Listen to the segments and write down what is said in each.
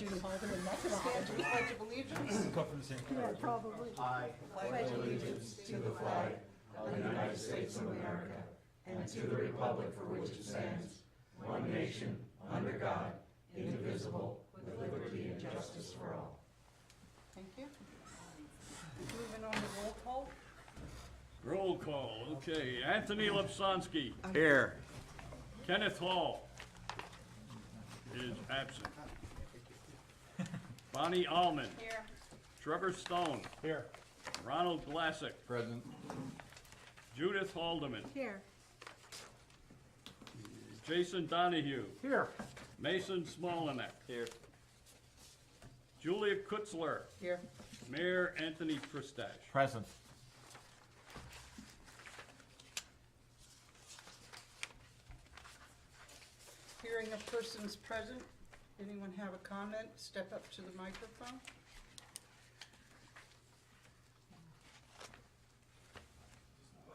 June Haldeman methodology. Pledge of allegiance. Come from the same. Yeah, probably. I pledge allegiance to the flag of the United States of America and to the republic for which it stands, one nation, under God, indivisible, with liberty and justice for all. Thank you. Moving on to roll call. Roll call, okay. Anthony Lipsonsky. Here. Kenneth Hall is absent. Bonnie Allman. Here. Trevor Stone. Here. Ronald Glassick. Present. Judith Haldeman. Here. Jason Donahue. Here. Mason Smolinek. Here. Julia Kutzler. Here. Mayor Anthony Pristash. Present. Hearing of persons present. Anyone have a comment? Step up to the microphone.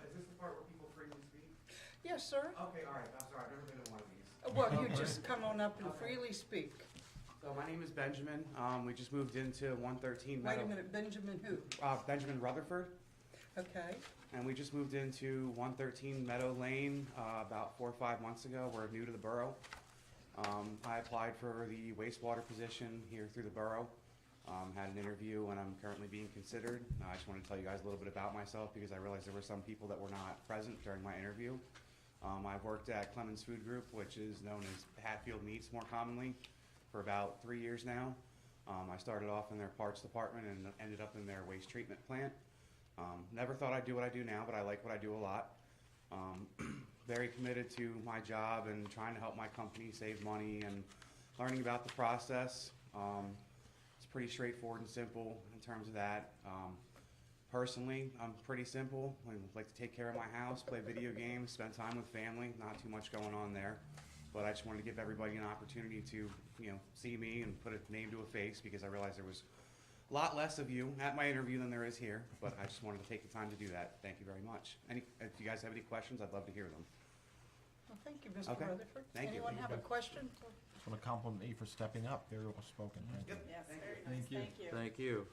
Is this the part where people freely speak? Yes, sir. Okay, all right, I'm sorry, I've never been in one of these. Well, you just come on up and freely speak. So my name is Benjamin, we just moved into 113 Wait Meadow. a minute, Benjamin who? Benjamin Rutherford, Okay. and we just moved into 113 Meadow Lane, about 4 or 5 months ago. We're new to the borough. I applied for the wastewater position here through the borough. Had an interview and I'm currently being considered. I just wanted to tell you guys a little bit about myself because I realized there were some people that were not present during my interview. I've worked at Clemens Food Group, which is known as Hatfield Meats more commonly, for about 3 years now. I started off in their parts department and ended up in their waste treatment plant. Never thought I'd do what I do now, but I like what I do a lot. Very committed to my job and trying to help my company save money and learning about the process. It's pretty straightforward and simple in terms of that. Personally, I'm pretty simple. I like to take care of my house, play video games, spend time with family. Not too much going on there. But I just wanted to give everybody an opportunity to, see me and put a name to a face because I realized there was a lot less of you at my interview than there is here. But I just wanted to take the time to do that. Thank you very much. If you guys have any questions, I'd love to hear them. Well, thank you, Mr. Okay. Rutherford. Thank you. Anyone have a question? Just want to compliment you for stepping up. Very well spoken. Thank you. Yes, very Thank you. Thank you. Thank you.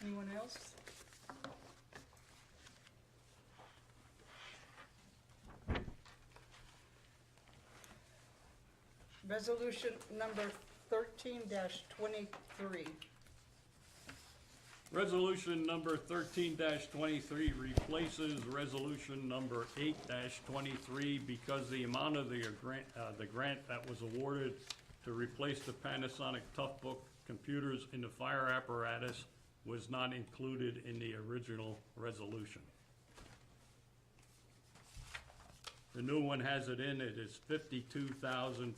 Anyone else? Resolution number 13-23. Resolution number 13-23 replaces resolution number 8-23 because the amount of the grant that was awarded to replace the Panasonic Toughbook computers in the fire apparatus was not included in the original resolution. The new one has it in, it is $52,392.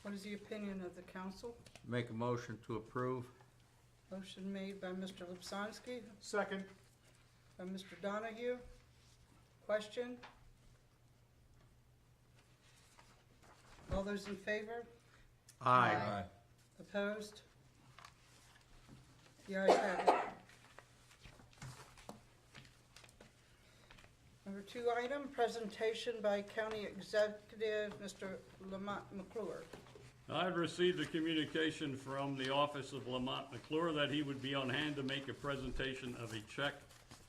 What is the opinion of the council? Make a motion to approve. Motion made by Mr. Lipsonsky, Second. by Mr. Donahue. Question? All those in favor? Aye. Aye. Opposed? The ayes have it. Number 2 item, presentation by County Executive, Mr. Lamont McClure. I've received a communication from the office of Lamont McClure that he would be on hand to make a presentation of a check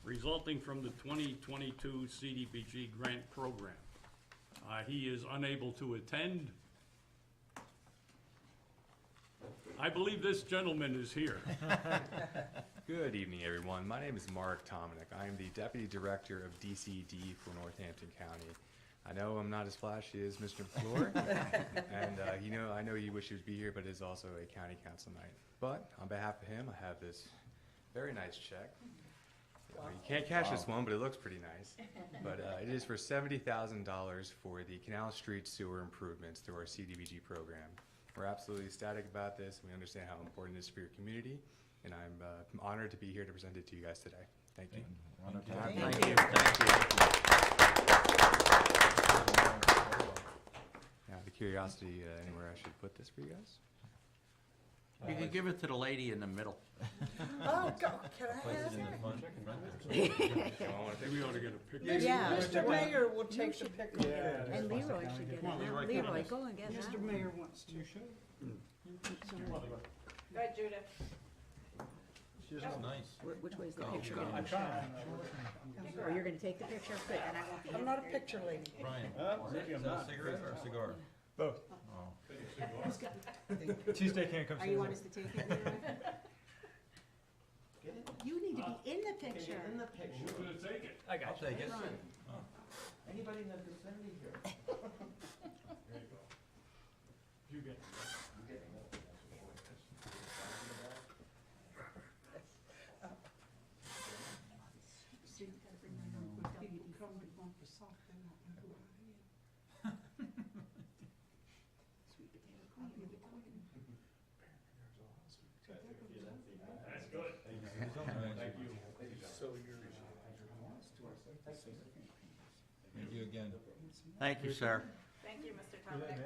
resulting from the 2022 CDBG grant program. He is unable to attend. I believe this gentleman is here. Good evening, everyone. My name is Mark Tominik. I am the Deputy Director of DCD for Northampton County. I know I'm not as flashy as Mr. McClure, and I know you wish he would be here, but it is also a county council night. But on behalf of him, I have this very nice check. You can't cash this one, but it looks pretty nice. But it is for $70,000 for the Canal Street sewer improvements through our CDBG program. We're absolutely ecstatic about this. We understand how important it is for your community, and I'm honored to be here to present it to you guys today. Thank you. Thank you. Thank you. Now, out of curiosity, anywhere I should put this for you guys? You can give it to the lady in the middle. Oh, go, can I Place have it in it? the front there. I think we ought to get a picture. Yeah. Mr. Mayor will take the picture. And Leroy should get it. Come on, Leroy, Leroy, come on. go and get Mr. that. Mayor wants to. Go ahead, Judith. That's nice. Which way is the Go, picture go. going? I'm trying. Oh, you're gonna take the picture? Good, and I won't be. I'm not a picture lady. Brian, is that a cigarette or a cigar? Both. Oh. Tuesday can't come. Are you want us to take it, Leroy? You need to be in the picture. In the picture. Who's gonna take it? I got I'll take it. Anybody in the vicinity here? There you go. You get it. That's good. Thank you. Thank you again. Thank you, sir. Thank you, Mr. Tomnick.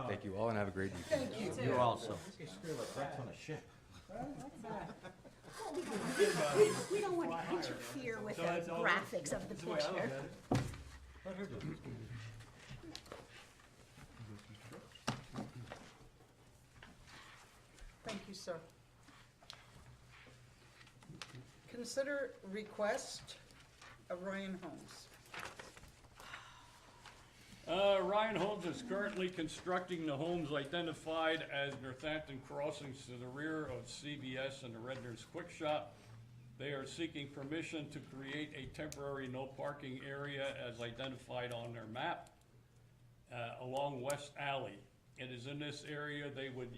Thank you all and have a great evening. Thank you. You also. That's on a ship. We don't want to interfere with the graphics of the picture. Thank you, sir. Consider request of Ryan Holmes. Ryan Holmes is currently constructing the homes identified as Northampton crossings to the rear of CVS and the Redner's Quick Shop. They are seeking permission to create a temporary no parking area as identified on their map along West Alley. It is in this area they would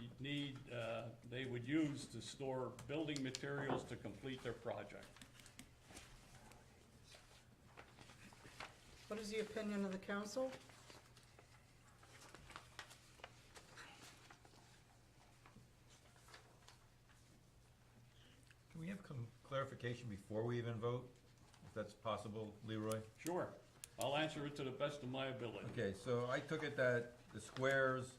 use to store building materials to complete their project. What is the opinion of the council? Can we have clarification before we even vote, if that's possible, Leroy? Sure, I'll answer it to the best of my ability. Okay, so I took it that the squares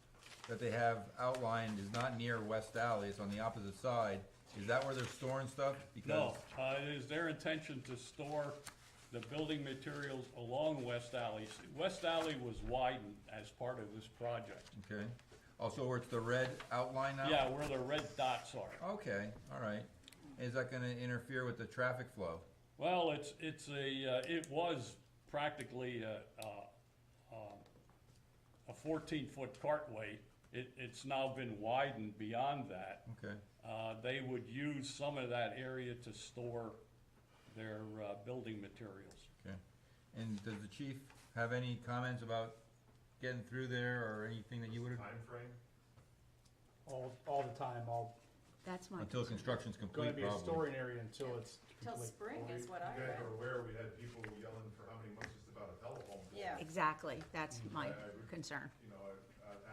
that they have outlined is not near West Alley, it's on the opposite side. Is that where they're storing stuff? No, Because it is their intention to store the building materials along West Alley. West Alley was widened as part of this project. Okay, also where it's the red outline now? Yeah, where the red dots are. Okay, all right. Is that gonna interfere with the traffic flow? Well, it was practically a 14-foot cartway. It's now been widened beyond that. Okay, They would use some of that area to store their building materials. okay. And does the chief have any comments about getting through there or anything that you would have, Timeframe? All the time, That's my until concern. construction's gonna complete be a probably? storing area until it's Till complete. spring is what I You guys read. are aware, we had people yelling for how many months just about a telephone pole. Yeah. Exactly, that's my concern. You know,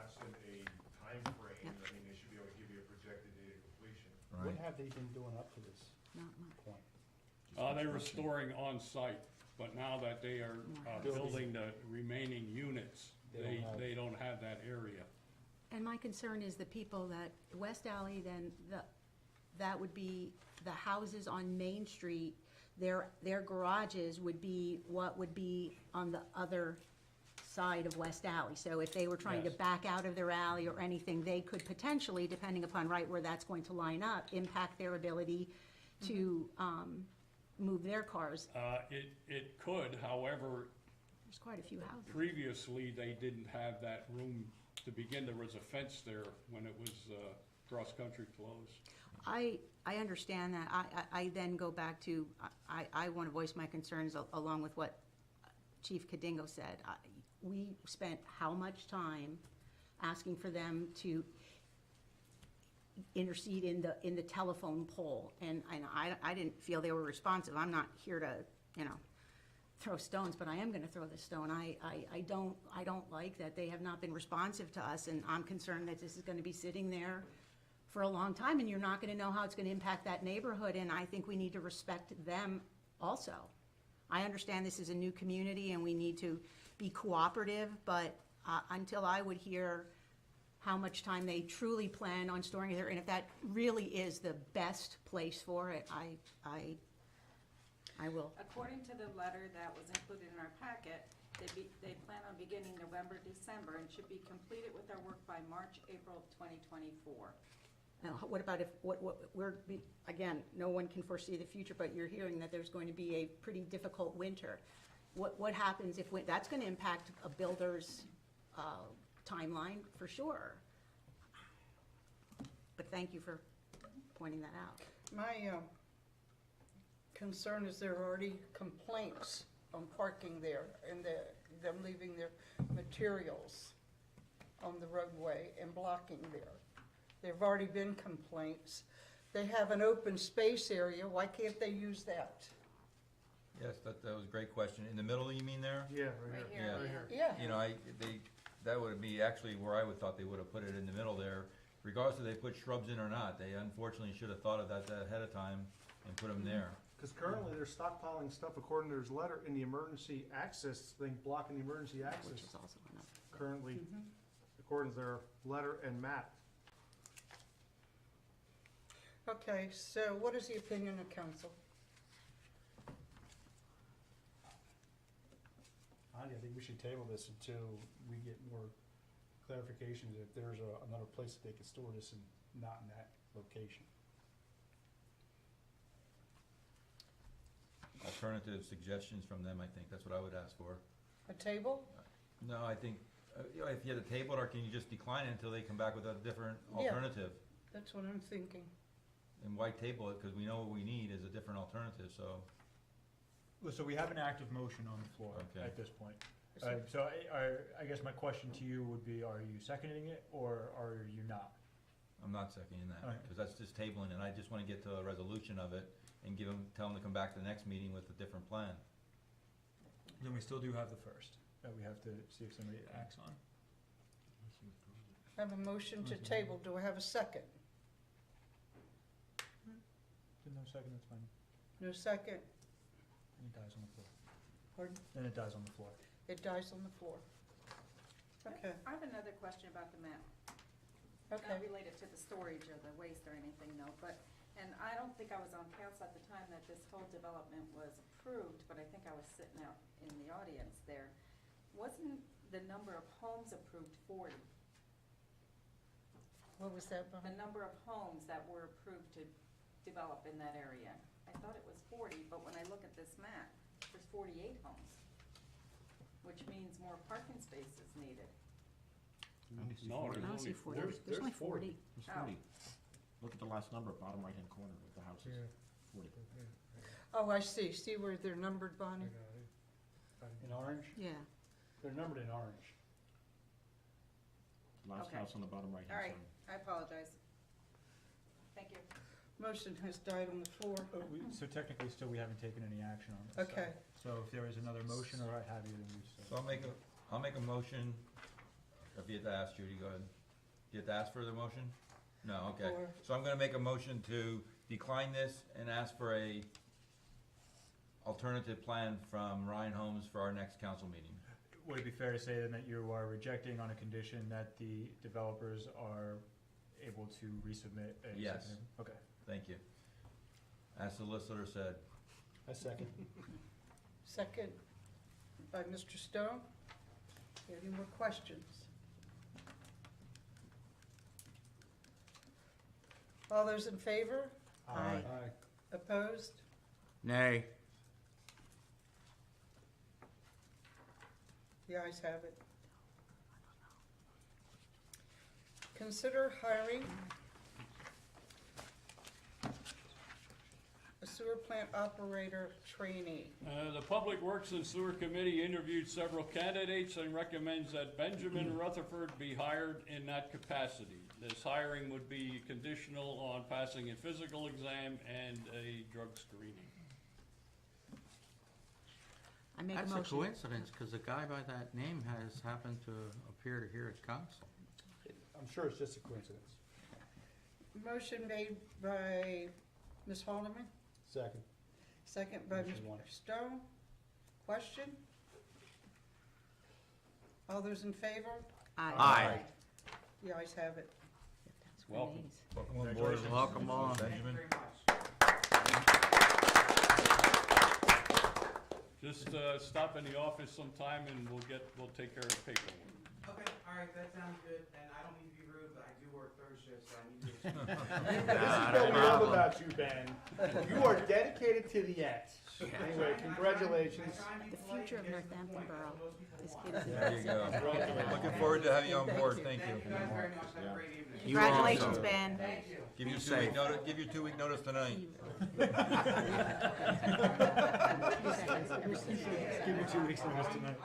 absent a timeframe, Yep. I mean, they should be able to give you a projected date of completion. What Right, have they been doing up to this Not much. point? They were storing on-site, but now that they are building the remaining units, they don't have that area. And my concern is the people that, West Alley, then, that would be the houses on Main Street, their garages would be what would be on the other side of West Alley. So if they were trying to Yes. back out of their alley or anything, they could potentially, depending upon right where that's going to line up, impact their ability to move their cars. It could, however, There's quite a few houses. previously, they didn't have that room to begin. There was a fence there when it was cross-country closed. I understand that. I then go back to, I want to voice my concerns along with what Chief Kadingo said. We spent how much time asking for them to intercede in the telephone pole, and I didn't feel they were responsive. I'm not here to, throw stones, but I am gonna throw the stone. I don't like that they have not been responsive to us, and I'm concerned that this is gonna be sitting there for a long time, and you're not gonna know how it's gonna impact that neighborhood, and I think we need to respect them also. I understand this is a new community and we need to be cooperative, but until I would hear how much time they truly plan on storing it there, and if that really is the best place for it, I will. According to the letter that was included in our packet, they plan on beginning November, December, and should be completed with their work by March, April 2024. Now, what about if, again, no one can foresee the future, but you're hearing that there's going to be a pretty difficult winter. What happens if, that's going to impact a builder's timeline for sure. But thank you for pointing that out. My concern is there are already complaints on parking there and them leaving their materials on the roadway and blocking there. There have already been complaints. They have an open space area. Why can't they use that? Yes, that was a great question. In the middle, you mean there? Yeah, Right right here. here, Yeah. yeah. Yeah. You know, that would be actually where I would thought they would have put it in the middle there. Regardless if they put shrubs in or not, they unfortunately should have thought of that ahead of time and put them there. Because currently they're stockpiling stuff according to this letter in the emergency access thing, blocking the emergency Which access. is also enough. Currently, according to their letter and map. Okay, so what is the opinion of council? I think we should table this until we get more clarification if there's another place that they can store this and not in that location. Alternative suggestions from them, I think, that's what I would ask for. A table? No, I think, if you had a table, or can you just decline it until they come back with a different Yeah. alternative? That's what I'm thinking. And why table it, because we know what we need is a different alternative, so. Well, so we have an active motion on the floor Okay. at this point. So I guess my question to you would be, are you seconding it or are you not? I'm not seconding that, Alright. because that's just tabling it. I just want to get to a resolution of it and tell them to come back to the next meeting with a different plan. Then we still do have the first, that we have to see if somebody acts on. I have a motion to table. Do I have a second? No second, that's fine. No second? And it dies on the floor. Pardon? Then it dies on the floor. It dies on the floor. Okay, I have another question about the map. okay. Not related to the storage or the waste or anything, no, and I don't think I was on council at the time that this whole development was approved, but I think I was sitting out in the audience there. Wasn't the number of homes approved 40? What was that, The Bob? number of homes that were approved to develop in that area. I thought it was 40, but when I look at this map, there's 48 homes, which means more parking spaces needed. No, I don't see 40. There's only 40. There's 40. Look at the last number, bottom right-hand corner of the houses. 40. Oh, I see. See where they're numbered, Bonnie? In orange? Yeah. They're numbered in orange. Last Okay. house on the bottom right-hand All right, side. I apologize. Thank you. Motion has died on the floor. So technically, still, we haven't taken any action on this. Okay. So if there is another motion or what have you, then we So still. I'll make a motion. If you have to ask, Judy, go ahead. Do you have to ask for the motion? No, okay. Or- So I'm gonna make a motion to decline this and ask for a alternative plan from Ryan Holmes for our next council meeting. Would it be fair to say then that you are rejecting on a condition that the developers are able to resubmit a Yes. second? Okay. Thank you. As the solicitor said. A second. Second by Mr. Stone. Any more questions? All those in favor? Aye. Aye. Opposed? Nay. The ayes have it. Consider hiring a sewer plant operator trainee. The Public Works and Sewer Committee interviewed several candidates and recommends that Benjamin Rutherford be hired in that capacity. This hiring would be conditional on passing a physical exam and a drug screening. I make a That's a motion. coincidence, because a guy by that name has happened to appear to here at council. I'm sure it's just a coincidence. Motion made by Ms. Haldeman, Second. second by Motion one. Mr. Stone. Question? All those in favor? Aye. Aye. The ayes have it. If that's Welcome. Renee's. Welcome on board. Welcome on. Benjamin. Just stop in the office sometime and we'll take care of the paperwork. Okay, all right, that sounds good, and I don't mean to be rude, but I do work third shift, so I need to. This is what we love about you, Ben. You are dedicated to the end. Anyway, congratulations. The future of Northampton Borough. This kid is. There you go. Looking forward to having you on board, thank you. Thank you guys very much, have a great evening. You Congratulations, also. Ben. Thank you. Give you 2 week notice, give you 2 week notice tonight. Give you 2 weeks notice tonight.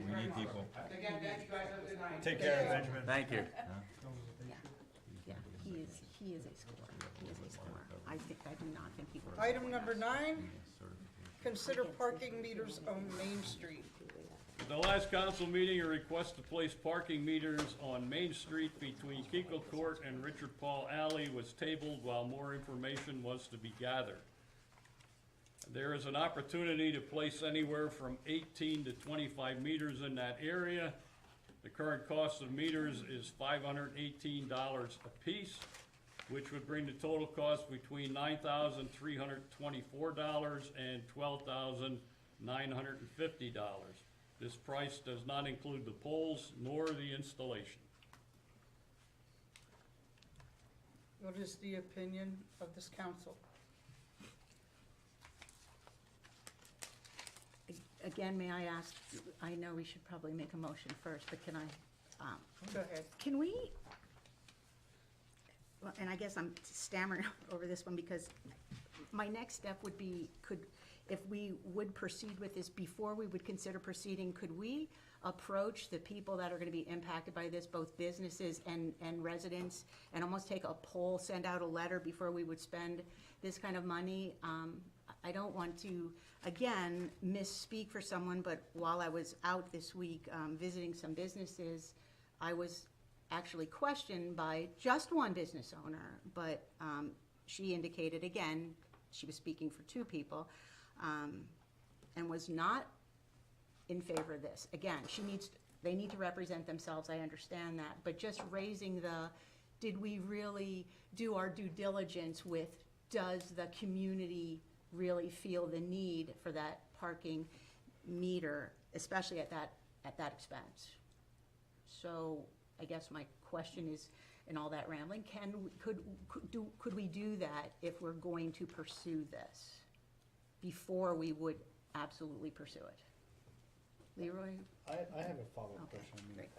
We need people. Again, thank you guys, have a good night. Take care, Benjamin. Thank you. Yeah, he is a scorer. He is a scorer. I do not think he will. Item number 9, consider parking meters on Main Street. At the last council meeting, a request to place parking meters on Main Street between Kiko Court and Richard Paul Alley was tabled while more information was to be gathered. There is an opportunity to place anywhere from 18 to 25 meters in that area. The current cost of meters is $518 apiece, which would bring the total cost between $9,324 and $12,950. This price does not include the poles nor the installation. What is the opinion of this council? Again, may I ask, I know we should probably make a motion first, but can I, Go ahead. can we, well, and I guess I'm stammering over this one because my next step would be, if we would proceed with this, before we would consider proceeding, could we approach the people that are gonna be impacted by this, both businesses and residents, and almost take a poll, send out a letter before we would spend this kind of money? I don't want to, again, misspeak for someone, but while I was out this week visiting some businesses, I was actually questioned by just one business owner, but she indicated, again, she was speaking for 2 people, and was not in favor of this. Again, they need to represent themselves, I understand that, but just raising did we really do our due diligence with, does the community really feel the need for that parking meter, especially at that expense? So I guess my question is, in all that rambling, could we do that if we're going to pursue this before we would absolutely pursue it? Leroy? I have a follow-up Okay, question. I mean, great.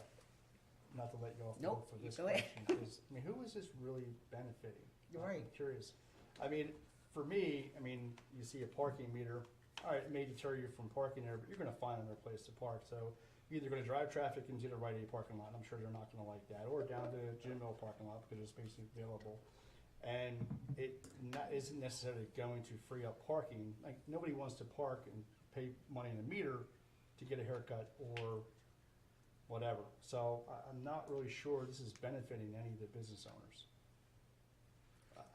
not to let you off the Nope, hook for you this go ahead. question, 'cause, I mean, who is this really benefiting? Right. I'm curious. I mean, for me, I mean, you see a parking meter, all right, it may deter you from parking there, but you're gonna find another place to park, so you're either gonna drive traffic into the Rite Aid parking lot, and I'm sure they're not gonna like that, or down to Jim Mill parking lot, because there's space available. And it isn't necessarily going to free up parking, like, nobody wants to park and pay money in a meter to get a haircut or whatever. So I'm not really sure this is benefiting any of the business owners.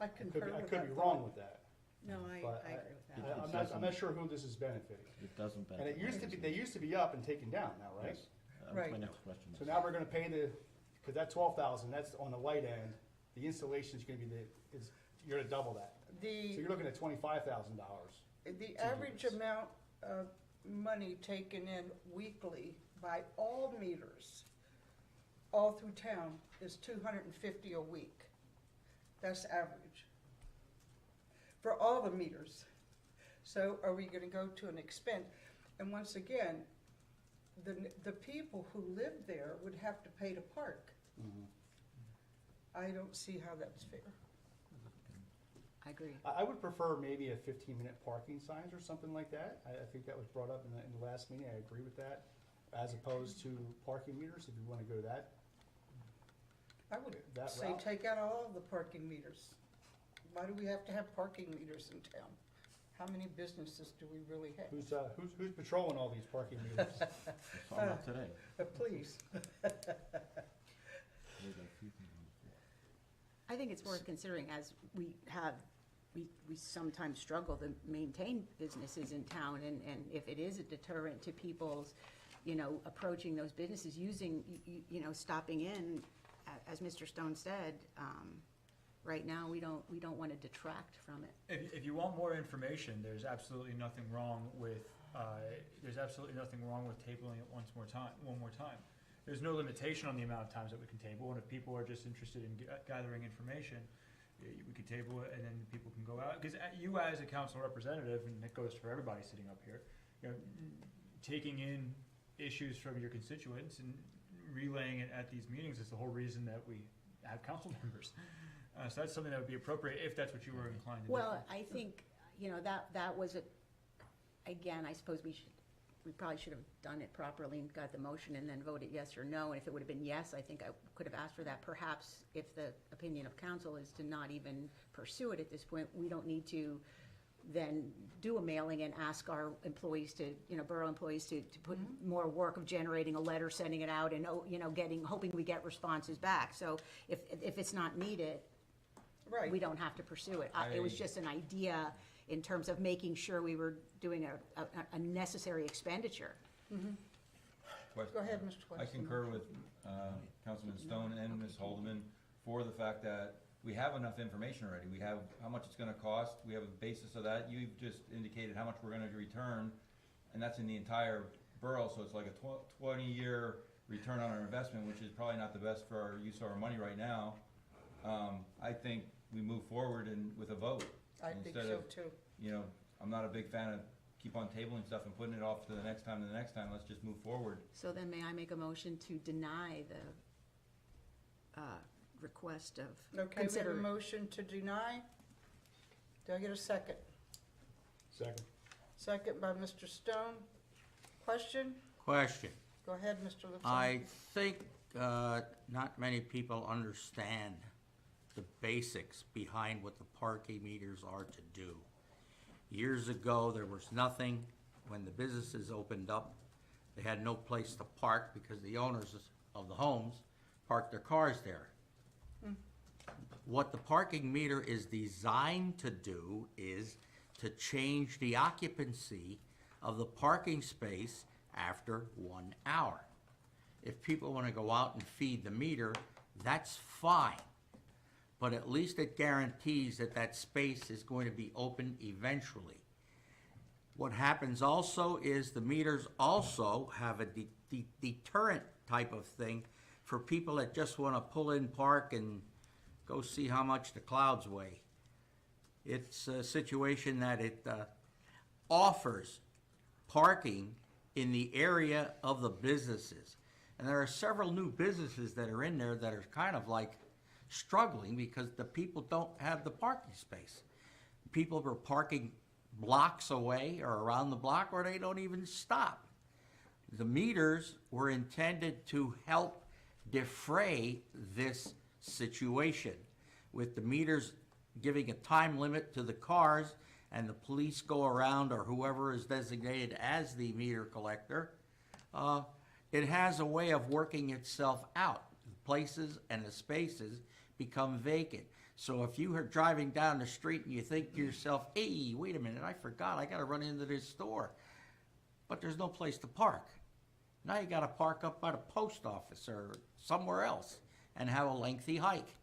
I concur with I that could be thought. wrong with that. No, I But agree with that. I'm not sure who this is benefiting. It doesn't And it used to be, they used to be up and taken down now, right? Yes. That was Right. my next question. So now we're gonna pay because that 12,000, that's on the light end, the installation's gonna be you're gonna double that. So The, you're looking at $25,000. the average amount of money taken in weekly by all meters, all through town, is $250 a week. That's average. For all the meters. So are we gonna go to an expense? And once again, the people who live there would have to pay to park. I don't see how that's fair. I agree. I would prefer maybe a 15-minute parking signs or something like that. I think that was brought up in the last meeting. I agree with that. As opposed to parking meters, if you wanna go that I would That say route? take out all of the parking meters. Why do we have to have parking meters in town? How many businesses do we really have? Who's patrolling all these parking meters? Found out today. Please. I think it's worth considering, as we sometimes struggle to maintain businesses in town, and if it is a deterrent to people's, approaching those businesses, using, stopping in, as Mr. Stone said, right now, we don't want to detract from it. If you want more information, there's absolutely nothing wrong with tabling it one more time. There's no limitation on the amount of times that we can table, and if people are just interested in gathering information, we could table it, and then people can go out. Because you, as a council representative, and it goes for everybody sitting up here, taking in issues from your constituents and relaying it at these meetings is the whole reason that we have council members. So that's something that would be appropriate if that's what you were inclined to do. Well, I think, that was again, I suppose we probably should have done it properly and got the motion and then voted yes or no. And if it would have been yes, I think I could have asked for that. Perhaps if the opinion of council is to not even pursue it at this point, we don't need to then do a mailing and ask our employees to, borough employees to put more work of generating a letter, sending it out, and, hoping we get responses back. So if it's not needed, Right. we don't have to pursue it. It was just an idea in terms of making sure we were doing a necessary expenditure. Go ahead, Mr. Weston. I concur with Councilman Stone and Ms. Holdeman for the fact that we have enough information already. We have how much it's gonna cost, we have a basis of that. You've just indicated how much we're gonna return, and that's in the entire borough, so it's like a 20-year return on our investment, which is probably not the best for our use of our money right now. I think we move forward with a vote. I think Instead so of, too. I'm not a big fan of keep on tabling stuff and putting it off to the next time and the next time. Let's just move forward. So then may I make a motion to deny the request of Okay, we have consider a motion to deny. Do I get a second? Second. Second by Mr. Stone. Question? Question. Go ahead, Mr. Lipson. I think not many people understand the basics behind what the parking meters are to do. Years ago, there was nothing. When the businesses opened up, they had no place to park because the owners of the homes parked their cars there. What the parking meter is designed to do is to change the occupancy of the parking space after 1 hour. If people want to go out and feed the meter, that's fine. But at least it guarantees that that space is going to be open eventually. What happens also is the meters also have a deterrent type of thing for people that just want to pull in, park, and go see how much the clouds weigh. It's a situation that it offers parking in the area of the businesses. And there are several new businesses that are in there that are kind of like struggling because the people don't have the parking space. People are parking blocks away or around the block, or they don't even stop. The meters were intended to help defray this situation, with the meters giving a time limit to the cars, and the police go around, or whoever is designated as the meter collector. It has a way of working itself out. The places and the spaces become vacant. So if you are driving down the street and you think to yourself, hey, wait a minute, I forgot, I gotta run into this store. But there's no place to park. Now you gotta park up by the post office or somewhere else and have a lengthy hike.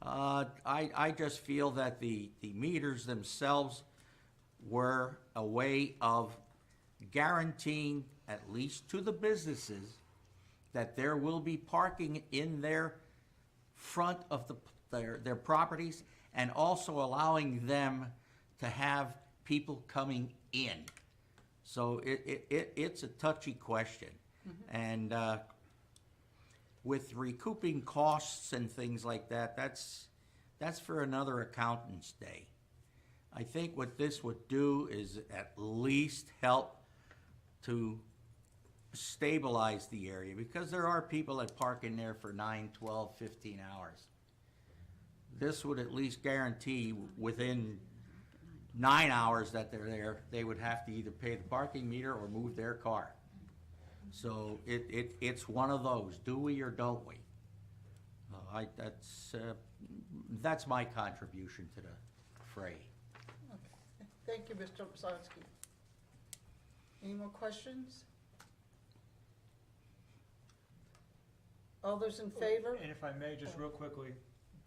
I just feel that the meters themselves were a way of guaranteeing, at least to the businesses, that there will be parking in their front of their properties, and also allowing them to have people coming in. So it's a touchy question. And with recouping costs and things like that, that's for another accountant's day. I think what this would do is at least help to stabilize the area, because there are people that park in there for 9, 12, 15 hours. This would at least guarantee within 9 hours that they're there, they would have to either pay the parking meter or move their car. So it's one of those, do we or don't we? That's my contribution to the fray. Thank you, Mr. Obsowski. Any more questions? All those in favor? And if I may, just real quickly,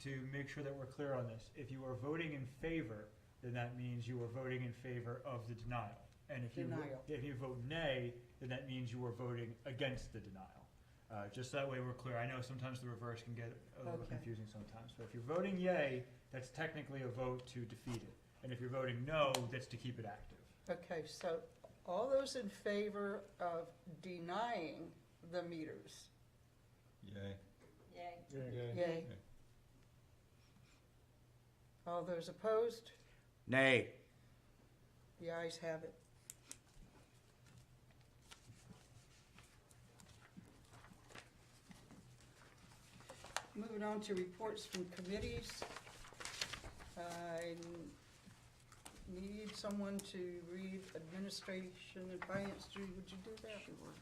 to make sure that we're clear on this, if you are voting in favor, then that means you are voting in favor of the denial. And if you, Denial. if you vote nay, then that means you are voting against the denial. Just that way we're clear. I know sometimes the reverse can get a little Okay. confusing sometimes. But if you're voting yay, that's technically a vote to defeat it. And if you're voting no, that's to keep it active. Okay, so all those in favor of denying the meters? Yay. Yay. Yay. All those opposed? Nay. The ayes have it. Moving on to reports from committees. I need someone to read administration and finance. Judy, would you do that? Sure.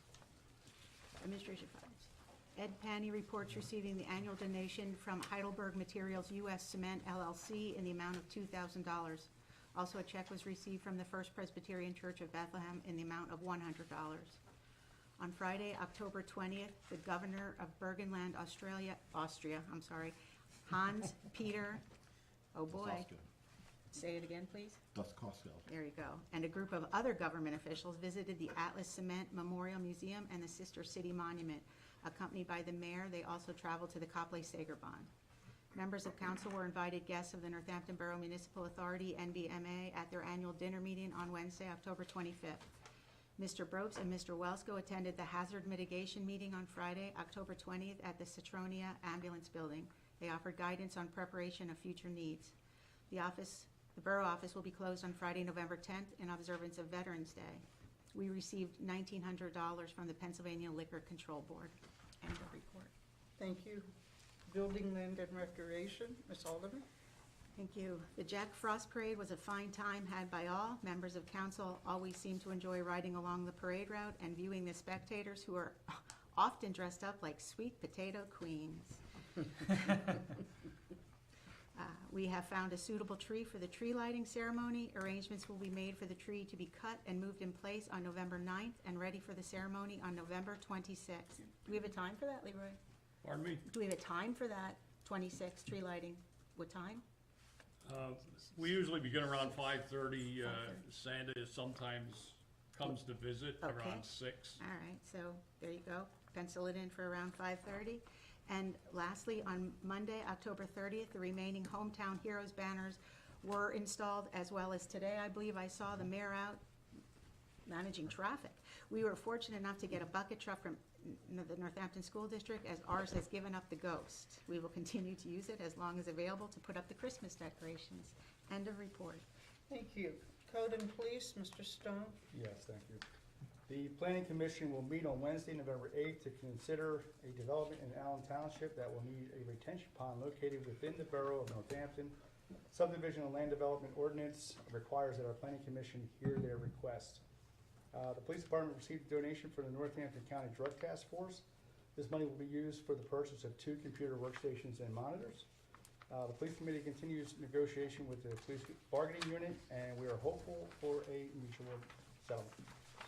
Administration funds. Ed Panny reports receiving the annual donation from Heidelberg Materials U.S. Cement LLC in the amount of $2,000. Also, a check was received from the First Presbyterian Church of Bethlehem in the amount of $100. On Friday, October 20th, the Governor of Burgenland, Austria, Hans Peter, oh boy. Say it again, please. Das Costco. There you go. And a group of other government officials visited the Atlas Cement Memorial Museum and the Sister City Monument. Accompanied by the mayor, they also traveled to the Copley Sager Bond. Members of council were invited guests of the Northampton Borough Municipal Authority, NBMA, at their annual dinner meeting on Wednesday, October 25th. Mr. Brobes and Mr. Welsko attended the hazard mitigation meeting on Friday, October 20th, at the Citronia Ambulance Building. They offered guidance on preparation of future needs. The borough office will be closed on Friday, November 10th, in observance of Veterans Day. We received $1,900 from the Pennsylvania Liquor Control Board. End of report. Thank you. Building, Land, and Recreation, Ms. Alderman. Thank you. The Jack Frost Parade was a fine time had by all. Members of council always seem to enjoy riding along the parade route and viewing the spectators, who are often dressed up like sweet potato queens. We have found a suitable tree for the tree lighting ceremony. Arrangements will be made for the tree to be cut and moved in place on November 9th and ready for the ceremony on November 26th. Do we have a time for that, Leroy? Pardon me? Do we have a time for that, 26th tree lighting? What time? We usually begin around 5:30. Santa sometimes comes to visit Okay. around 6. All right, so there you go. Pencil it in for around 5:30. And lastly, on Monday, October 30th, the remaining Hometown Heroes banners were installed, as well as today, I believe I saw the mayor out managing traffic. We were fortunate enough to get a bucket truck from the Northampton School District, as ours has given up the ghost. We will continue to use it as long as available to put up the Christmas decorations. End of report. Thank you. Code and Police, Mr. Stone. Yes, thank you. The Planning Commission will meet on Wednesday, November 8th, to consider a development in Allen Township that will need a retention pond located within the Borough of Northampton. Subdivision and Land Development Ordinance requires that our Planning Commission hear their request. The Police Department received a donation from the Northampton County Drug Task Force. This money will be used for the purchase of 2 computer workstations and monitors. The Police Committee continues negotiation with the Police Bargaining Unit, and we are hopeful for a mutual settlement.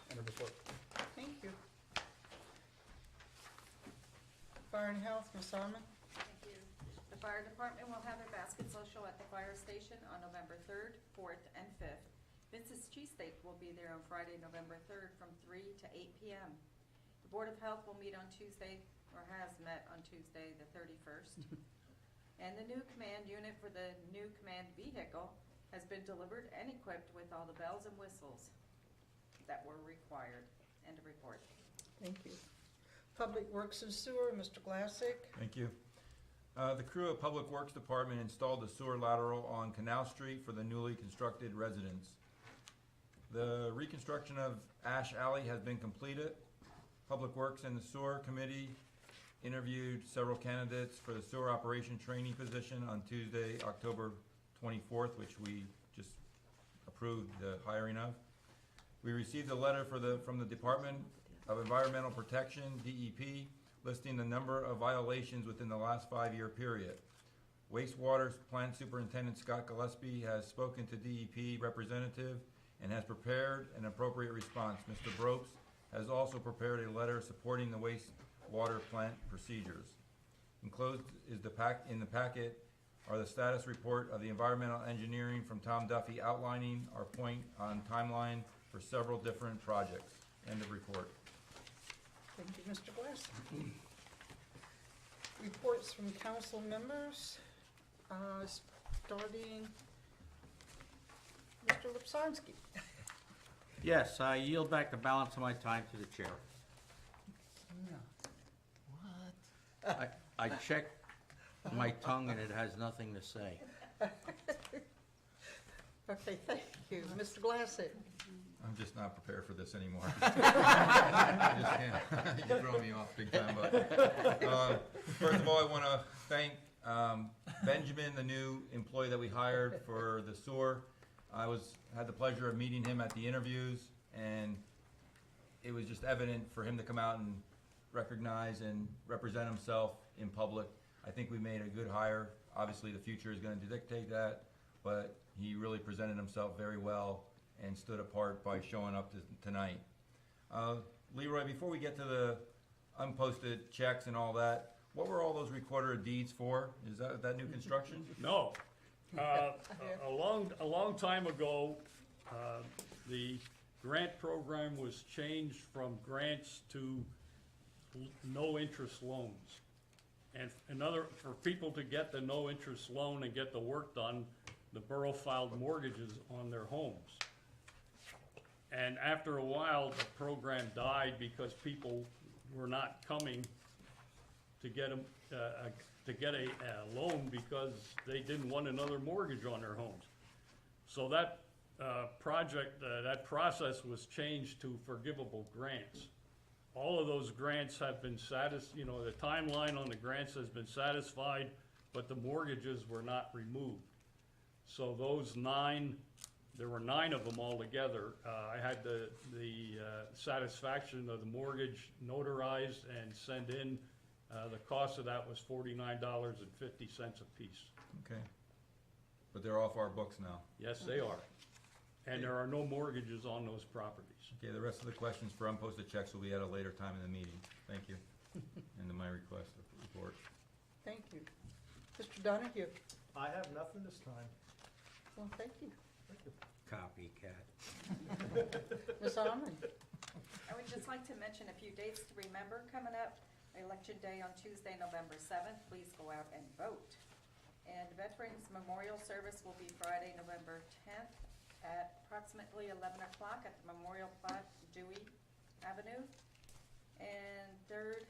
End of report. Thank you. Fire and Health, Ms. Arman. Thank you. The fire department will have their basket social at the fire station on November 3rd, 4th, and 5th. Vince's Cheesesteak will be there on Friday, November 3rd, from 3 to 8 p.m. The Board of Health will meet on Tuesday, or has met on Tuesday, the 31st. And the new command unit for the new command vehicle has been delivered and equipped with all the bells and whistles that were required. End of report. Thank you. Public Works and Sewer, Mr. Glassick. Thank you. The crew of Public Works Department installed the sewer lateral on Canal Street for the newly constructed residence. The reconstruction of Ash Alley has been completed. Public Works and the Sewer Committee interviewed several candidates for the sewer operation trainee position on Tuesday, October 24th, which we just approved the hiring of. We received a letter from the Department of Environmental Protection, DEP, listing the number of violations within the last 5-year period. Wastewater Plant Superintendent Scott Gillespie has spoken to DEP representative and has prepared an appropriate response. Mr. Brobes has also prepared a letter supporting the wastewater plant procedures. Enclosed is in the packet are the status report of the environmental engineering from Tom Duffy outlining our point on timeline for several different projects. End of report. Thank you, Mr. Glass. Reports from council members, starting Mr. Lipsonsky. Yes, I yield back the balance of my time to the chair. I checked my tongue and it has nothing to say. Okay, thank you. Mr. Glassett. I'm just not prepared for this anymore. I just can't. You're throwing me off big time, but, first of all, I want to thank, Benjamin, the new employee that we hired for the sewer. Had the pleasure of meeting him at the interviews, and it was just evident for him to come out and recognize and represent himself in public. I think we made a good hire. Obviously, the future is going to dictate that, but he really presented himself very well and stood apart by showing up tonight. Leroy, before we get to the unposted checks and all that, what were all those recorder of deeds for? Is that new construction? No. A long time ago, the grant program was changed from grants to no-interest loans. And for people to get the no-interest loan and get the work done, the borough filed mortgages on their homes. And after a while, the program died because people were not coming to get a loan because they didn't want another mortgage on their homes. So that that process was changed to forgivable grants. All of those grants have been the timeline on the grants has been satisfied, but the mortgages were not removed. So those there were 9 of them altogether. I had the satisfaction of the mortgage notarized and sent in. The cost of that was $49.50 a piece. Okay. But they're off our books now. Yes, they are. And there are no mortgages on those properties. Okay, the rest of the questions for unposted checks will be at a later time in the meeting. Thank you. And my request of report. Thank you. Mr. Donahue. I have nothing this time. Well, thank you. Copycat. Ms. Almond. I would just like to mention a few dates to remember coming up. Election Day on Tuesday, November 7th. Please go out and vote. And Veterans Memorial Service will be Friday, November 10th at approximately 11 o'clock at the Memorial Plot, Dewey Avenue. And third,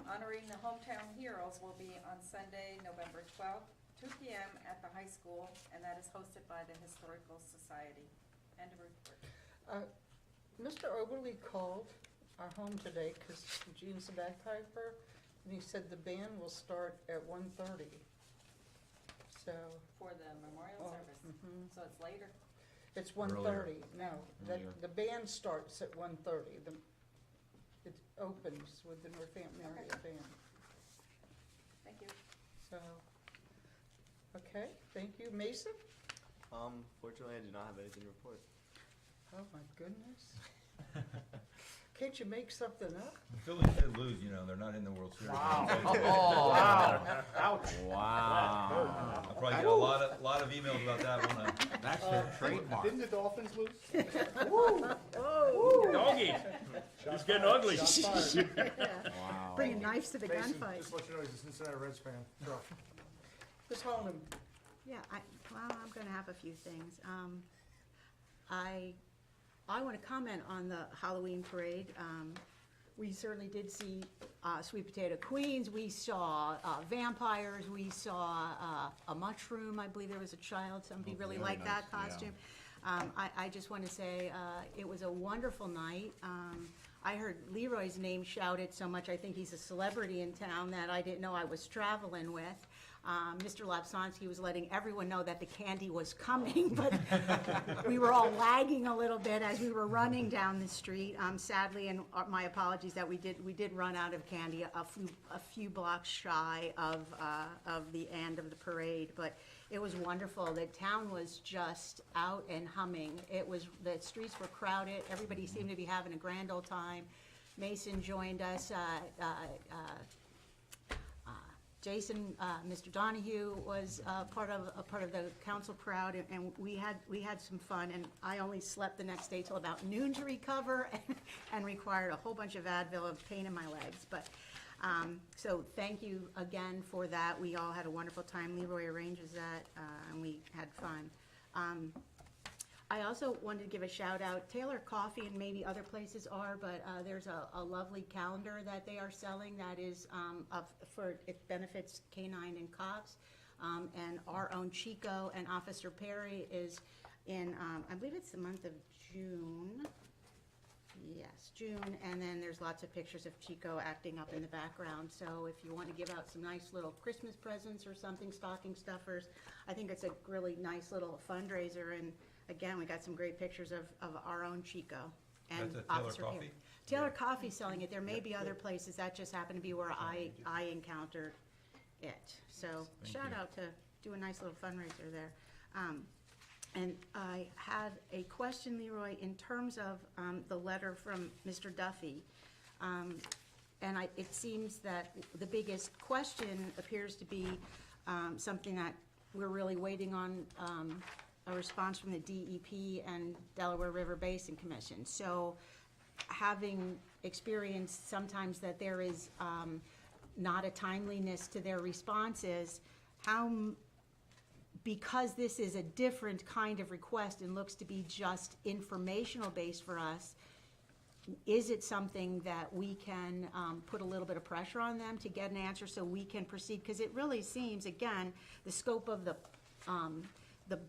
honoring the hometown heroes will be on Sunday, November 12th, 2 p.m. at the high school, and that is hosted by the Historical Society. End of report. Mr. Oberly called our home today because Gene's a bagpiper, and he said the band will start at 1:30. So. For the memorial service, so it's later. It's 1:30. No, the band starts at 1:30. It opens with the Northampton area band. Thank you. So, okay, thank you. Mason? Fortunately, I do not have anything to report. Oh, my goodness. Can't you make something up? The Phillies did lose, they're not in the World Series. Wow. Ouch. Wow. I'll probably get a lot of emails about that one. That's their trademark. Didn't the Dolphins lose? Doggy, it's getting ugly. Shots fired. Wow. Bringing knives to the Mason, gunfight. just let you know he's a Cincinnati Reds fan. So. Ms. Holman? Yeah, I'm gonna have a few things. I want to comment on the Halloween parade. We certainly did see sweet potato queens. We saw vampires. We saw a mushroom. I believe there was a child. Somebody really liked that costume. I just want to say it was a wonderful night. I heard Leroy's name shouted so much. I think he's a celebrity in town that I didn't know I was traveling with. Mr. Lapsonsky was letting everyone know that the candy was coming, but we were all lagging a little bit as we were running down the street. Sadly, and my apologies that we did run out of candy a few blocks shy of the end of the parade, but it was wonderful. The town was just out and humming. The streets were crowded. Everybody seemed to be having a grand old time. Mason joined us. Jason, Mr. Donahue was part of the council crowd, and we had some fun, and I only slept the next day till about noon to recover, and required a whole bunch of Advil and pain in my legs, but, so thank you again for that. We all had a wonderful time. Leroy arranges that, and we had fun. I also wanted to give a shout out, Taylor Coffee and maybe other places are, but there's a lovely calendar that they are selling that is, it benefits Canine and Cops. And our own Chico and Officer Perry is in, I believe it's the month of June. Yes, June, and then there's lots of pictures of Chico acting up in the background. So if you want to give out some nice little Christmas presents or something, stocking stuffers, I think it's a really nice little fundraiser. And again, we got some great pictures of our own Chico and That's at Taylor Officer Coffee? Perry. Taylor Coffee selling it. There may be other places. That just happened to be where I encountered it. So Thank shout you. out to do a nice little fundraiser there. And I had a question, Leroy, in terms of the letter from Mr. Duffy. And it seems that the biggest question appears to be something that we're really waiting on a response from the DEP and Delaware River Basin Commission. So having experienced sometimes that there is not a timeliness to their responses, because this is a different kind of request and looks to be just informational based for us, is it something that we can put a little bit of pressure on them to get an answer so we can proceed? Because it really seems, again, the scope of the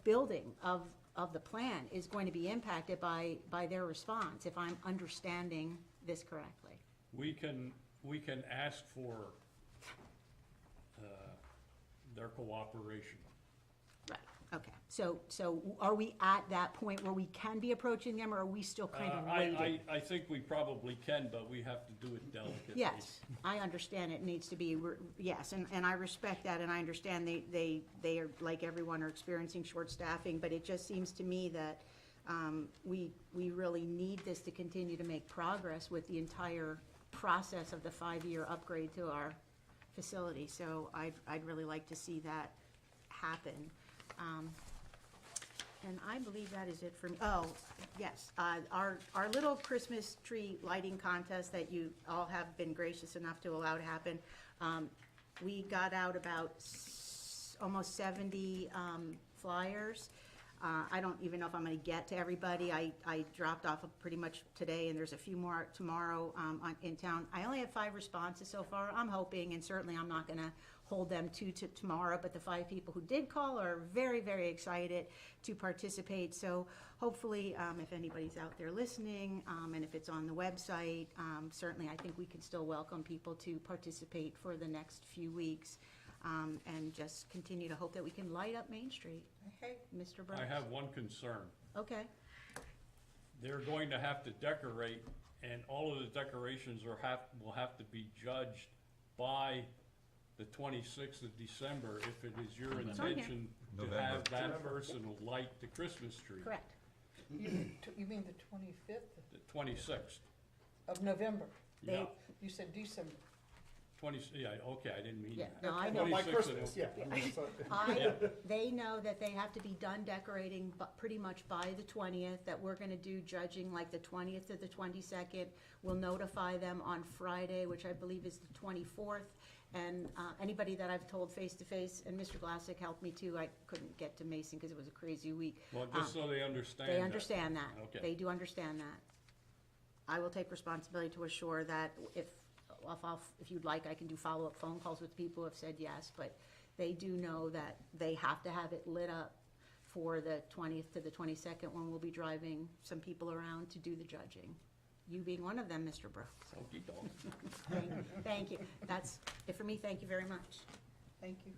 building of the plan is going to be impacted by their response, if I'm understanding this correctly. We can ask for their cooperation. Right, okay. So are we at that point where we can be approaching them, or are we still kind of waiting? I think we probably can, but we have to do it delicately. Yes, I understand it needs to be, yes, and I respect that, and I understand they are, like everyone, are experiencing short staffing, but it just seems to me that we really need this to continue to make progress with the entire process of the 5-year upgrade to our facility. So I'd really like to see that happen. And I believe that is it for me. Oh, yes, our little Christmas tree lighting contest that you all have been gracious enough to allow to happen. We got out about almost 70 flyers. I don't even know if I'm gonna get to everybody. I dropped off pretty much today, and there's a few more tomorrow in town. I only have 5 responses so far. I'm hoping, and certainly I'm not gonna hold them to tomorrow, but the 5 people who did call are very, very excited to participate. So hopefully, if anybody's out there listening, and if it's on the website, certainly I think we can still welcome people to participate for the next few weeks. And just continue to hope that we can light up Main Street. Hey, Mr. Burns? I have one concern. Okay, They're going to have to decorate, and all of the decorations will have to be judged by the 26th of December, if it is your on here. intention to November. have that person light the Christmas tree. correct. you mean the 25th The 26th. of November? Yeah, You said December. yeah, okay, I didn't mean Yeah, that. no, I know. By 26th of Christmas, yeah. I mean, so- They know that they have to be done decorating pretty much by the 20th, that we're gonna do judging like the 20th to the 22nd. We'll notify them on Friday, which I believe is the 24th. And anybody that I've told face-to-face, and Mr. Glassick helped me too, I couldn't get to Mason because it was a crazy week. Well, just so they understand They that. understand that. Okay. They do understand that. I will take responsibility to assure that if you'd like, I can do follow-up phone calls with people who have said yes, but they do know that they have to have it lit up for the 20th to the 22nd, when we'll be driving some people around to do the judging. You being one of them, Mr. Brooks. Okey-doke. Thank you. That's it for me. Thank you very much. Thank you.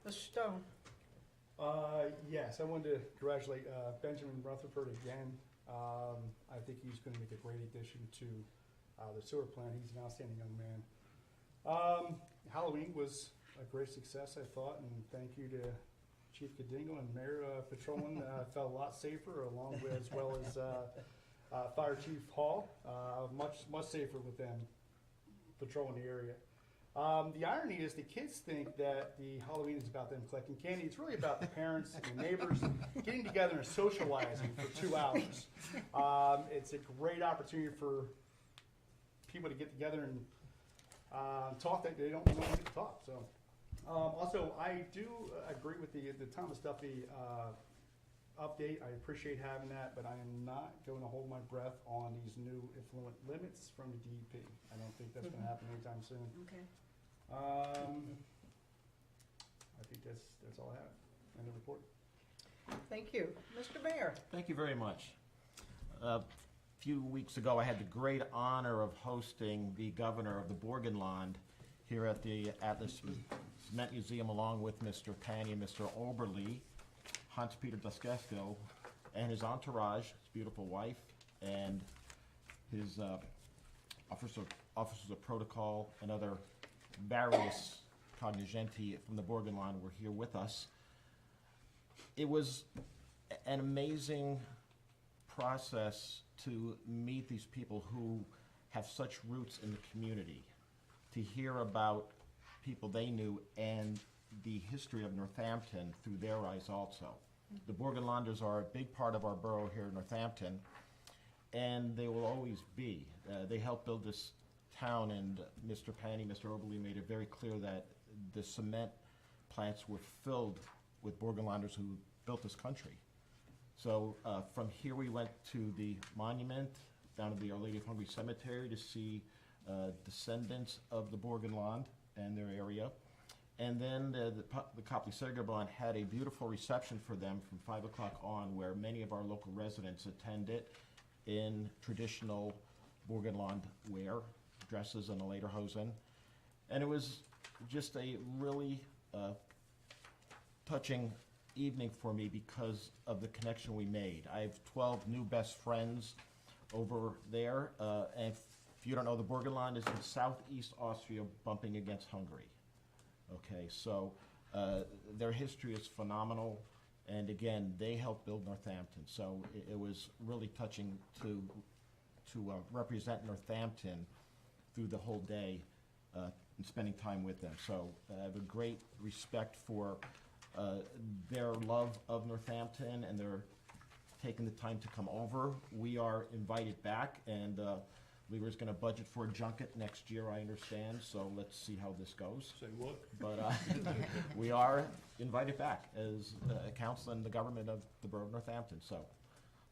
Mr. Stone? Yes, I wanted to congratulate Benjamin Rutherford again. I think he's going to make a great addition to the sewer plant. He's an outstanding young man. Halloween was a great success, I thought, and thank you to Chief Kadingo and Mayor Patrolman. Felt a lot safer, along with, as well as Fire Chief Hall. Much safer with them patrolling the area. The irony is the kids think that the Halloween is about them collecting candy. It's really about the parents and the neighbors getting together and socializing for 2 hours. It's a great opportunity for people to get together and talk that they don't normally get to talk. So, also, I do agree with the Thomas Duffy update. I appreciate having that, but I am not going to hold my breath on these new effluent limits from the DEP. I don't think that's going to happen anytime soon. Okay. I think that's all I have in the report. Thank you. Mr. Mayor? Thank you very much. A few weeks ago, I had the great honor of hosting the governor of the Burgenland here at the Cement Museum, along with Mr. Pani and Mr. Oberle, Hans-Peter Duskesco, and his entourage, his beautiful wife, and his officers of protocol and other various cognoscenti from the Burgenland were here with us. It was an amazing process to meet these people who have such roots in the community, to hear about people they knew and the history of Northampton through their eyes also. The Burgenlanders are a big part of our borough here in Northampton, and they will always be. They helped build this town, and Mr. Pani, Mr. Oberle made it very clear that the cement plants were filled with Burgenlanders who built this country. So from here we went to the monument, down to the Our Lady of Hungary Cemetery to see descendants of the Burgenland and their area. And then the Copley Segerbahn had a beautiful reception for them from 5 o'clock on, where many of our local residents attended in traditional Burgenland wear, dresses and a lederhosen. And it was just a really touching evening for me because of the connection we made. I have 12 new best friends over there, and if you don't know, the Burgenland is in southeast Austria, bumping against Hungary. Okay, so their history is phenomenal, and again, they helped build Northampton. So it was really touching to represent Northampton through the whole day and spending time with them. So I have a great respect for their love of Northampton, and they're taking the time to come over. We are invited back, and Leroy's going to budget for a junket next year, I understand, so let's see how this goes. Say what? But we are invited back as a council and the government of the borough of Northampton, so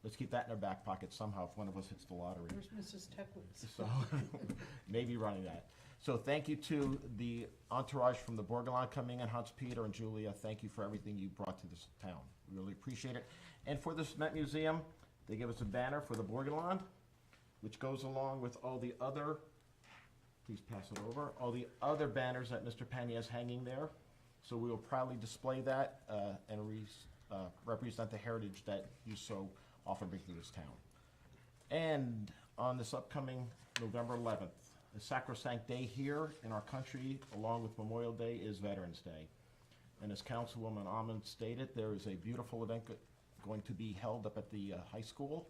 let's keep that in our back pocket somehow if one of us hits the lottery. Where's Mrs. Techwitz? So, maybe running that. So thank you to the entourage from the Burgenland coming in, Hans-Peter and Julia. Thank you for everything you brought to this town. We really appreciate it. And for the Cement Museum, they give us a banner for the Burgenland, which goes along with all the other, please pass it over, all the other banners that Mr. Pani has hanging there. So we will proudly display that and represent the heritage that you so often bring to this town. And on this upcoming November 11th, the sacrosanct day here in our country, along with Memorial Day, is Veterans Day. And as Councilwoman Almond stated, there is a beautiful event going to be held up at the high school.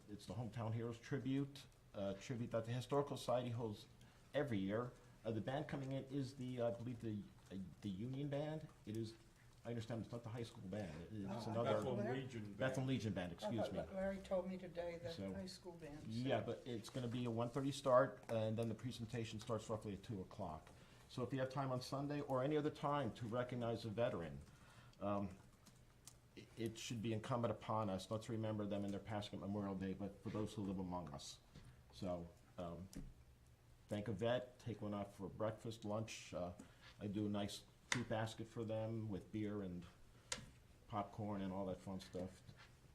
It's the Hometown Heroes Tribute that the Historical Society holds every year. The band coming in is I believe the Union Band. It is, I understand it's not the high school band. It's another Bethlehem Legion Band. Bethlehem Legion Band, excuse me. Larry told me today that So, high school band. Yeah, but it's gonna be a 1:30 start, and then the presentation starts roughly at 2 o'clock. So if you have time on Sunday or any other time to recognize a veteran, it should be incumbent upon us not to remember them in their passing at Memorial Day, but for those who live among us. So, thank a vet, take one out for breakfast, lunch. I do a nice fruit basket for them with beer and popcorn and all that fun stuff.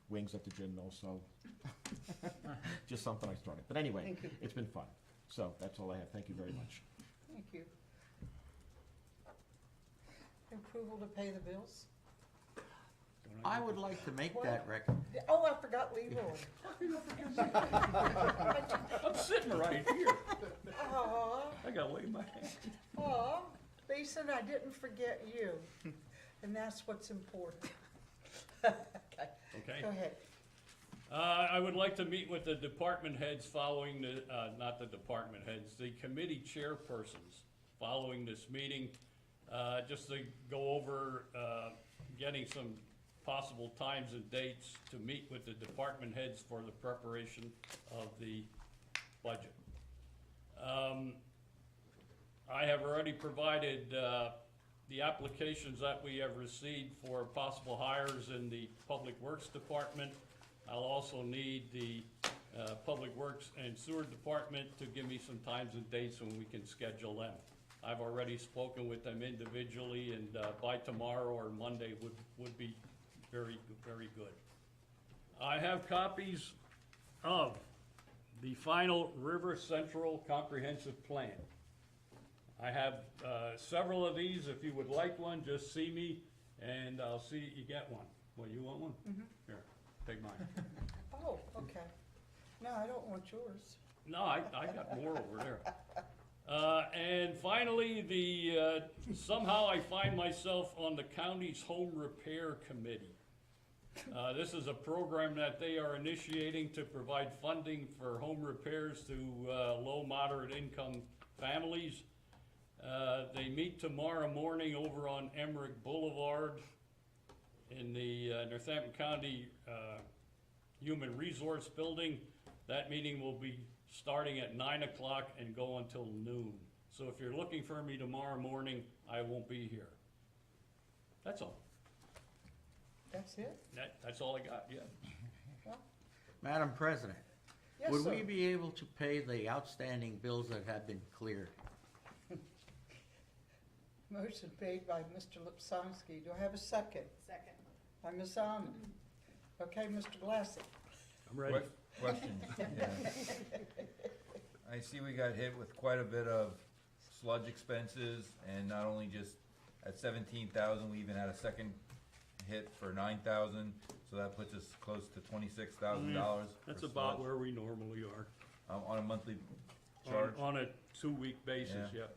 Wings at the gym also. Just something I started. But anyway, Thank you. it's been fun. So that's all I have. Thank you very much. Thank you. Approval to pay the bills? I would like to make that record. Oh, I forgot Leroy. I'm sitting right here. Aw, I gotta lay my hand. aw, Lisa, I didn't forget you, and that's what's important. Okay, Okay. go ahead. I would like to meet with the department heads following the, not the department heads, the committee chairpersons following this meeting, just to go over, getting some possible times and dates to meet with the department heads for the preparation of the budget. I have already provided, the applications that we have received for possible hires in the Public Works Department. I'll also need the Public Works and Sewer Department to give me some times and dates when we can schedule them. I've already spoken with them individually, and by tomorrow or Monday would be very, very good. I have copies of the final River Central Comprehensive Plan. I have several of these. If you would like one, just see me, and I'll see you get one. Well, you want one? Here, take mine. Oh, okay. No, I don't want yours. No, I got more over there. And finally, somehow I find myself on the county's home repair committee. This is a program that they are initiating to provide funding for home repairs to low, moderate income families. They meet tomorrow morning over on Emmerich Boulevard in the Northampton County Human Resource Building. That meeting will be starting at 9 o'clock and go until noon. So if you're looking for me tomorrow morning, I won't be here. That's all. That's it? That's all I got, yeah. Madam President, Yes, would sir. we be able to pay the outstanding bills that have been cleared? Motion made by Mr. Lipsomsky. Do I have a second? Second. By Ms. Almond. Okay, Mr. Glassy. I'm ready. Question. Yeah. I see we got hit with quite a bit of sludge expenses, and not only just at 17,000, we even had a second hit for 9,000, so that puts us close to $26,000. That's for about sludge, where we normally are. on a monthly charge. On a 2-week basis, Yeah. yep.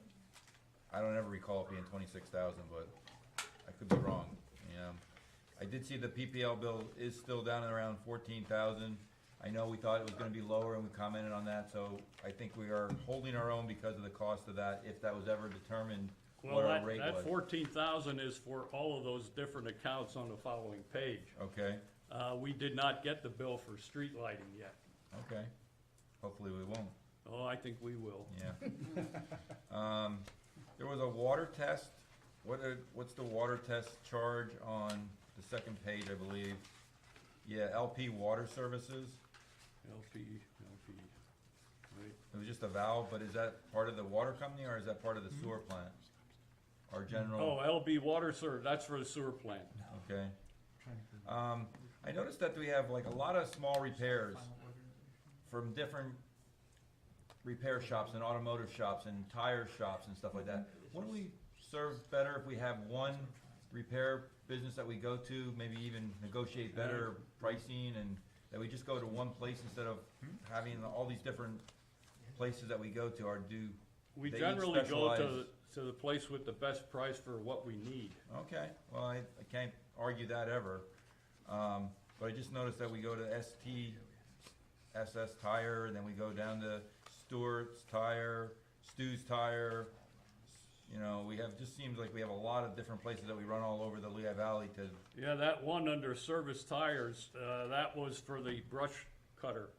I don't ever recall it being 26,000, but I could be wrong. I did see the PPL bill is still down at around 14,000. I know we thought it was gonna be lower, and we commented on that, so I think we are holding our own because of the cost of that, if that was ever determined what Well, our rate that was. 14,000 is for all of those different accounts on the following page. Okay, We did not get the bill for street lighting yet. okay. Hopefully we won't, Oh, I think we will. yeah. There was a water test. What's the water test charge on the second page, I believe? Yeah, LP Water Services. LP, right? It was just a valve, but is that part of the water company, or is that part of the sewer plant? Our general? Oh, LB Water Service, that's for the sewer plant. Okay. I noticed that we have like a lot of small repairs from different repair shops and automotive shops and tire shops and stuff like that. Wouldn't we serve better if we have one repair business that we go to, maybe even negotiate better pricing, and that we just go to one place instead of having all these different places that we go to, or do We they each generally go specialize? to the place with the best price for what we need. Okay, well, I can't argue that ever. But I just noticed that we go to SS Tire, and then we go down to Stewart's Tire, Stu's Tire. We have, just seems like we have a lot of different places that we run all over the Lehigh Valley to, Yeah, that one under Service Tires, that was for the brush cutter.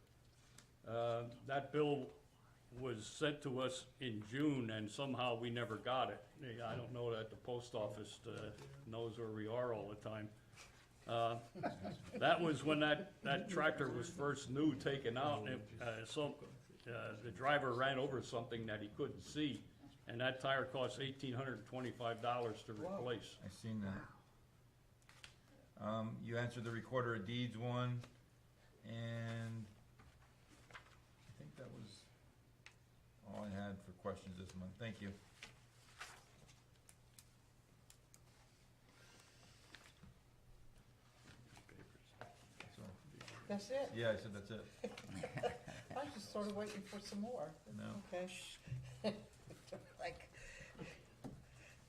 That bill was sent to us in June, and somehow we never got it. I don't know that the post office knows where we are all the time. That was when that tractor was first new, taken out, and the driver ran over something that he couldn't see, and that tire cost $1,825 to replace. I seen that. You answered the Recorder of Deeds one, and I think that was all I had for questions this month. Thank you. That's it? Yeah, I said that's it. I was just sort of waiting for some more. No. Okay.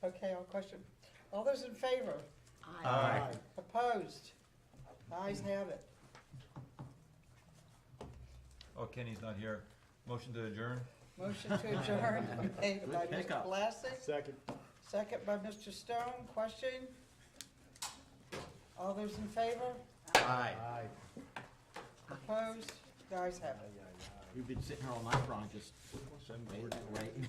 Okay, I'll question. All those in favor? Aye. Opposed? Ayes have it. Oh, Kenny's not here. Motion to adjourn? Motion to adjourn made by Mr. pickup. Glassick, Second. second by Mr. Stone. Question? All those in favor? Aye. Aye. Opposed? The ayes have it. We've been sitting here all night, Ron, just waiting.